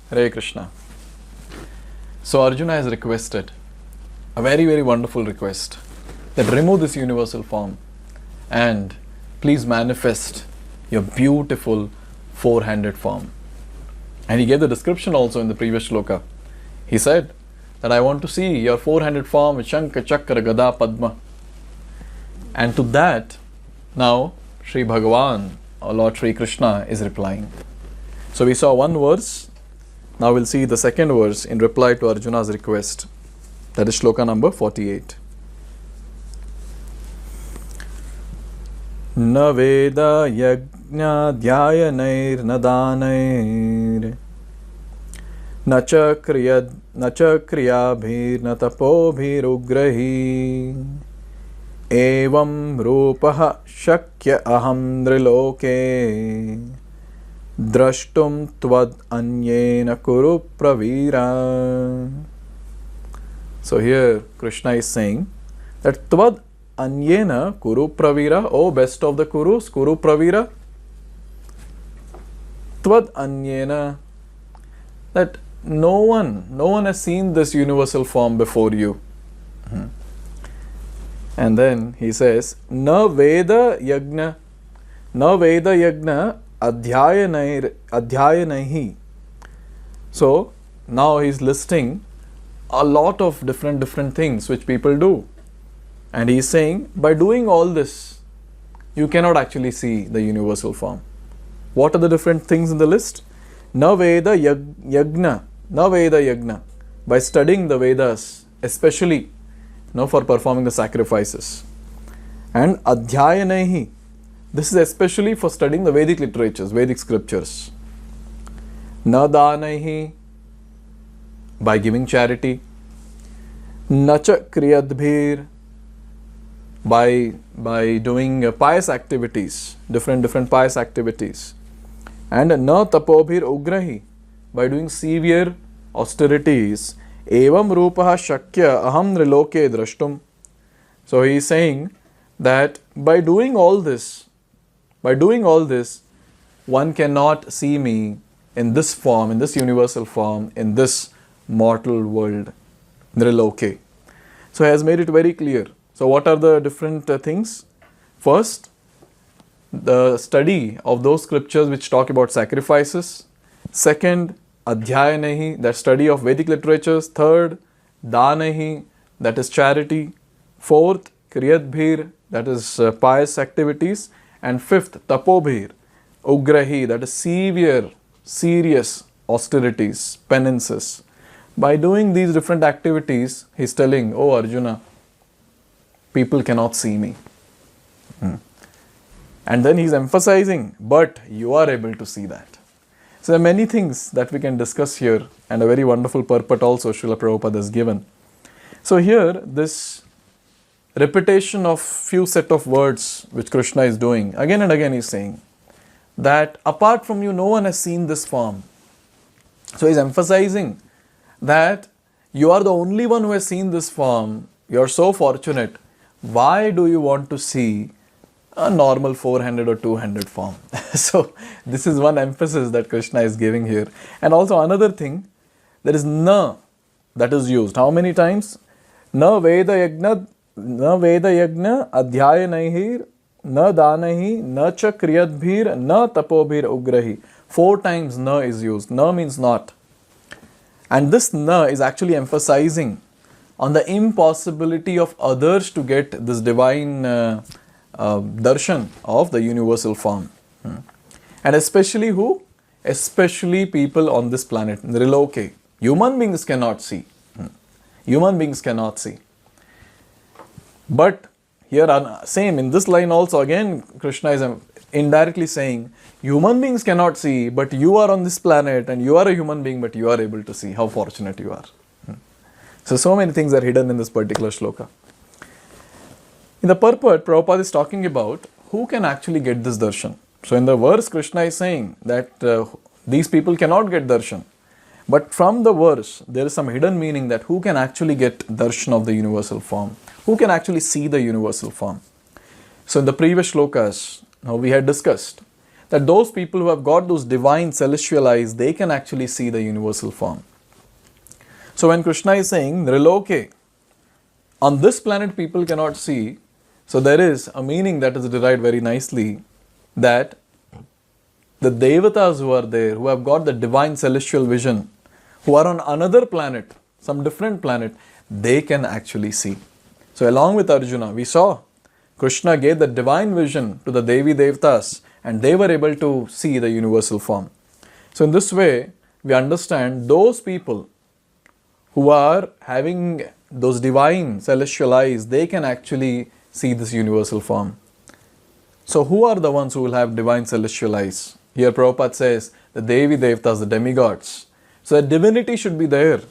Hare Krishna. So Arjuna has requested a very, very wonderful request that remove this universal form and please manifest your beautiful four-handed form. And he gave the description also in the previous Śloka. He said that I want to see your four-handed form with Shankha, Chakra, Gada, Padma. And to that, now Sri Bhagavan, or Lord Sri Krishna, is replying. So we saw one verse. Now we'll see the second verse in reply to Arjuna's request. That is Śloka number 48. Na veda yajna dhyayanair na danair na cha kriyabhir na tapobhir ugrahi evam rupaha shakya aham driloke drashtum tvad anyena kuru pravira. So here Krishna is saying that tvad anyena kuru pravira, oh best of the Kurus, kuru pravira, tvad anyena, that no one has seen this universal form before you. And then he says, na veda yajna adhyayanaihi. So now he's listing a lot of different things which people do. And he is saying, by doing all this, you cannot actually see the universal form. What are the different things in the list? Na veda yajna. By studying the Vedas, especially for performing the sacrifices. And adhyayanaihi. This is especially for studying the Vedic literatures, Vedic scriptures. Na danaihi. By giving charity. Nacha kriyadbhir. By doing pious activities, different pious activities. And na tapobhir ugrahi. By doing severe austerities. Evam rupaha shakya aham triloke drashtum. So he is saying that by doing all this, one cannot see me in this form, in this universal form, in this mortal world, Triloke. So he has made it very clear. So what are the different things? First, the study of those scriptures which talk about sacrifices. Second, adhyayanahi, that study of Vedic literatures. Third, danahi, that is charity. Fourth, kriyadbhir, that is pious activities. And fifth, tapobhir, ugrahi, that is severe, serious austerities, penances. By doing these different activities, he is telling, oh Arjuna, people cannot see me. And then he is emphasizing, but you are able to see that. So there are many things that we can discuss here, and a very wonderful purport also Srila Prabhupada has given. So here, this repetition of few set of words which Krishna is doing, again and again he is saying that apart from you, no one has seen this form. So he is emphasizing that you are the only one who has seen this form. You are so fortunate. Why do you want to see a normal four-handed or two-handed form? So this is one emphasis that Krishna is giving here. And also another thing, there is na that is used. How many times? Na veda yajna adhyayanaihi, na danahi, na cha kriyadbhir, na tapobhir ugrahi. 4 times na is used. Na means not. And this na is actually emphasizing on the impossibility of others to get this divine darshan of the universal form. And especially who? Especially people on this planet, Triloke. Human beings cannot see. Human beings cannot see. But here, same in this line also, again Krishna is indirectly saying, human beings cannot see, but you are on this planet and you are a human being, but you are able to see. How fortunate you are. So many things are hidden in this particular shloka. In the purport, Prabhupada is talking about who can actually get this darshan. So in the verse, Krishna is saying that these people cannot get darshan. But from the verse, there is some hidden meaning that who can actually get darshan of the universal form. Who can actually see the universal form. So in the previous shlokas, now we had discussed that those people who have got those divine celestial eyes, they can actually see the universal form. So when Krishna is saying, Nriloke, on this planet people cannot see, so there is a meaning that is derived very nicely, that the devatas who are there, who have got the divine celestial vision, who are on another planet, some different planet, they can actually see. So along with Arjuna, we saw Krishna gave the divine vision to the Devi Devatas and they were able to see the universal form. So in this way, we understand those people who are having those divine celestial eyes, they can actually see this universal form. So who are the ones who will have divine celestial eyes? Here Prabhupada says the Devi Devatas, the demigods. So that divinity should be there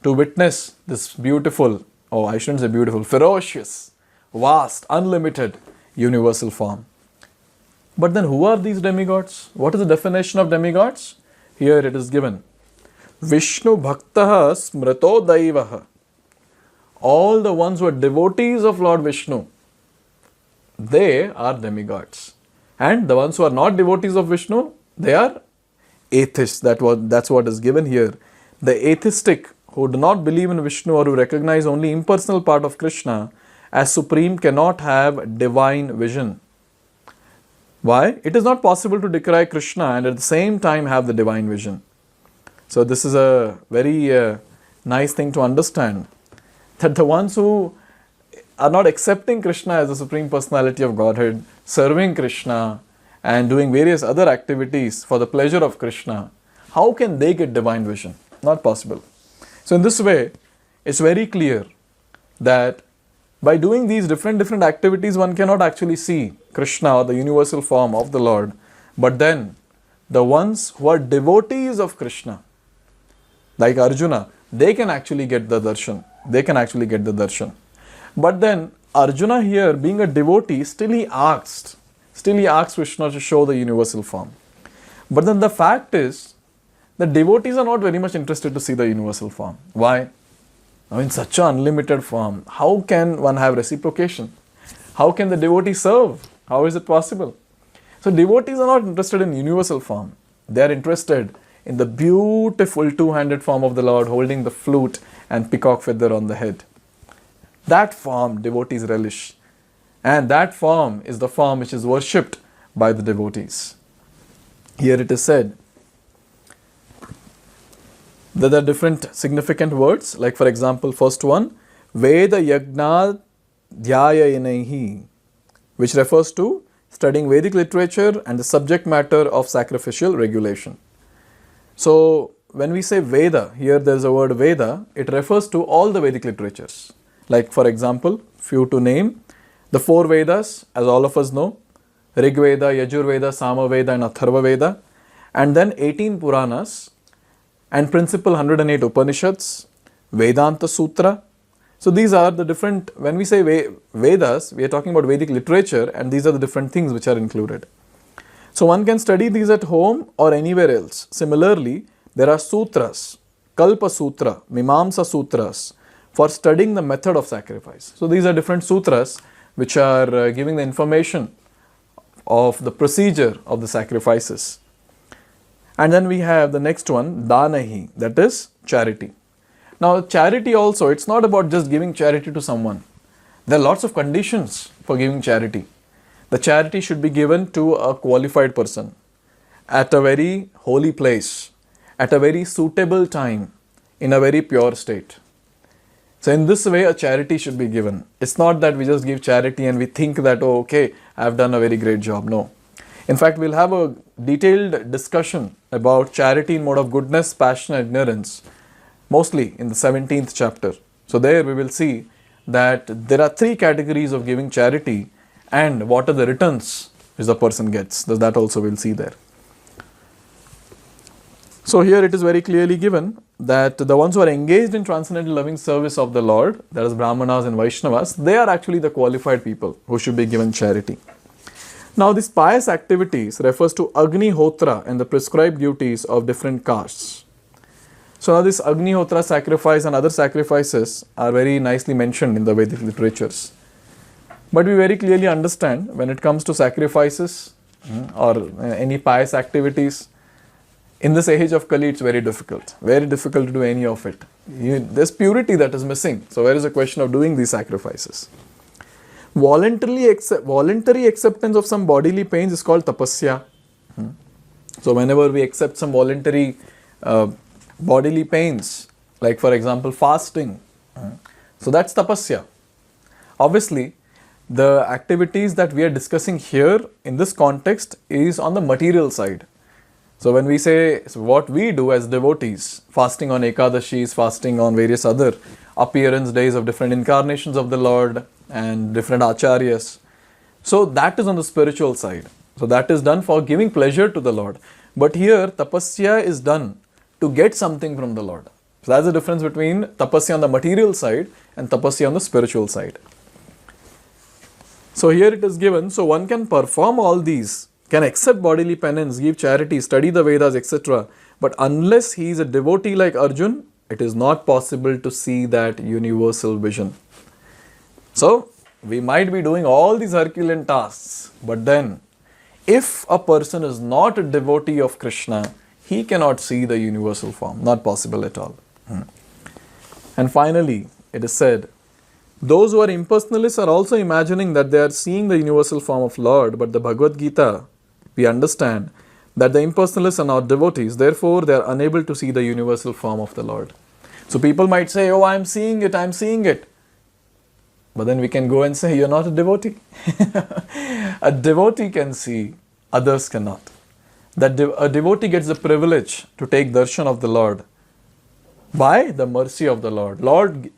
to witness this beautiful, oh I shouldn't say beautiful, ferocious, vast, unlimited, universal form. But then who are these demigods? What is the definition of demigods? Here it is given. Vishnu Bhaktaha Smrito Daivaha. All the ones who are devotees of Lord Vishnu, they are demigods. And the ones who are not devotees of Vishnu, they are atheists. That's what is given here. The atheistic who do not believe in Vishnu or who recognize only impersonal part of Krishna as supreme cannot have divine vision. Why? It is not possible to decry Krishna and at the same time have the divine vision. So this is a very nice thing to understand, that the ones who are not accepting Krishna as the Supreme Personality of Godhead, serving Krishna and doing various other activities for the pleasure of Krishna, how can they get divine vision? Not possible. So in this way, it's very clear that by doing these different activities, one cannot actually see Krishna or the universal form of the Lord. But then, the ones who are devotees of Krishna, like Arjuna, they can actually get the darshan. But then, Arjuna here, being a devotee, still he asked Krishna to show the universal form. But then the fact is, the devotees are not very much interested to see the universal form. Why? Now in such an unlimited form, how can one have reciprocation? How can the devotee serve? How is it possible? So devotees are not interested in universal form. They are interested in the beautiful two-handed form of the Lord holding the flute and peacock feather on the head. That form devotees relish. And that form is the form which is worshipped by the devotees. Here it is said that there are different significant words, like for example, first one, Veda Yagna Dhyayanehi, which refers to studying Vedic literature and the subject matter of sacrificial regulation. So, when we say Veda, here there is a word Veda, it refers to all the Vedic literatures. Like for example, few to name, the 4 Vedas, as all of us know, Rig Veda, Yajur Veda, Sama Veda and Atharva Veda, and then 18 Puranas, and principal 108 Upanishads, Vedanta Sutra. So these are the different, when we say Vedas, we are talking about Vedic literature and these are the different things which are included. So one can study these at home or anywhere else. Similarly, there are sutras, Kalpa Sutra, Mimamsa Sutras, for studying the method of sacrifice. So these are different sutras which are giving the information of the procedure of the sacrifices. And then we have the next one, Danahi, that is charity. Now charity also, it's not about just giving charity to someone. There are lots of conditions for giving charity. The charity should be given to a qualified person, at a very holy place, at a very suitable time, in a very pure state. So in this way, a charity should be given. It's not that we just give charity and we think that, oh, okay, I've done a very great job. No. In fact, we'll have a detailed discussion about charity in mode of goodness, passion and ignorance, mostly in the 17th chapter. So there we will see that there are 3 categories of giving charity and what are the returns which the person gets. That also we'll see there. So here it is very clearly given that the ones who are engaged in transcendental loving service of the Lord, that is Brahmanas and Vaishnavas, they are actually the qualified people who should be given charity. Now these pious activities refers to Agni Hotra and the prescribed duties of different castes. So now this Agni Hotra sacrifice and other sacrifices are very nicely mentioned in the Vedic literatures. But we very clearly understand when it comes to sacrifices, or any pious activities. In this age of Kali, it's very difficult to do any of it. There's purity that is missing. So where is the question of doing these sacrifices? Voluntary acceptance of some bodily pains is called tapasya. So whenever we accept some voluntary bodily pains, like for example fasting, so that's tapasya. Obviously, the activities that we are discussing here in this context is on the material side. So when we say what we do as devotees, fasting on Ekadashis, fasting on various other appearance days of different incarnations of the Lord and different acharyas, so that is on the spiritual side. So that is done for giving pleasure to the Lord. But here tapasya is done to get something from the Lord. So that's the difference between tapasya on the material side and tapasya on the spiritual side. So here it is given, so one can perform all these, can accept bodily penance, give charity, study the Vedas, etc. But unless he is a devotee like Arjun, it is not possible to see that universal vision. So we might be doing all these Herculean tasks, but then if a person is not a devotee of Krishna, he cannot see the universal form. Not possible at all. And finally, it is said, those who are impersonalists are also imagining that they are seeing the universal form of Lord, but the Bhagavad Gita, we understand that the impersonalists are not devotees, therefore they are unable to see the universal form of the Lord. So people might say, oh, I'm seeing it. But then we can go and say, you're not a devotee. A devotee can see, others cannot. That a devotee gets the privilege to take darshan of the Lord by the mercy of the Lord. Lord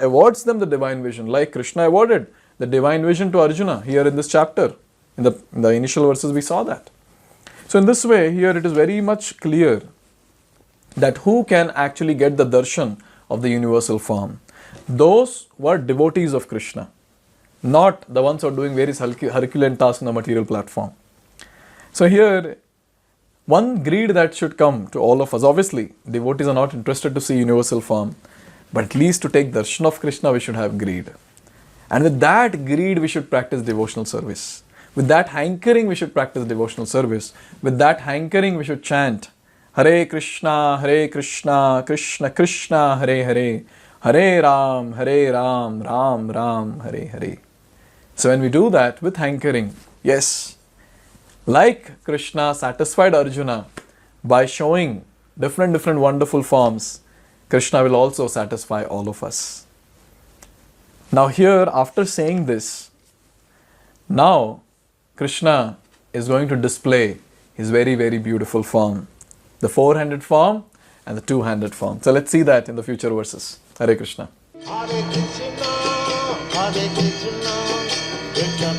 awards them the divine vision, like Krishna awarded the divine vision to Arjuna here in this chapter. In the initial verses we saw that. So in this way, here it is very much clear that who can actually get the darshan of the universal form. Those who are devotees of Krishna, not the ones who are doing various Herculean tasks on the material platform. So here, one greed that should come to all of us. Obviously, devotees are not interested to see universal form, but at least to take darshan of Krishna, we should have greed. And with that greed, we should practice devotional service. With that hankering, we should practice devotional service. With that hankering, we should chant Hare Krishna, Krishna Krishna, Hare Hare, Hare Ram, Ram Ram, Hare Hare. So when we do that with hankering, yes, like Krishna satisfied Arjuna by showing different wonderful forms, Krishna will also satisfy all of us. Now here, after saying this, now Krishna is going to display his very beautiful form. The four-handed form and the two-handed form. So let's see that in the future verses. Hare Krishna. Hare Krishna, Krishna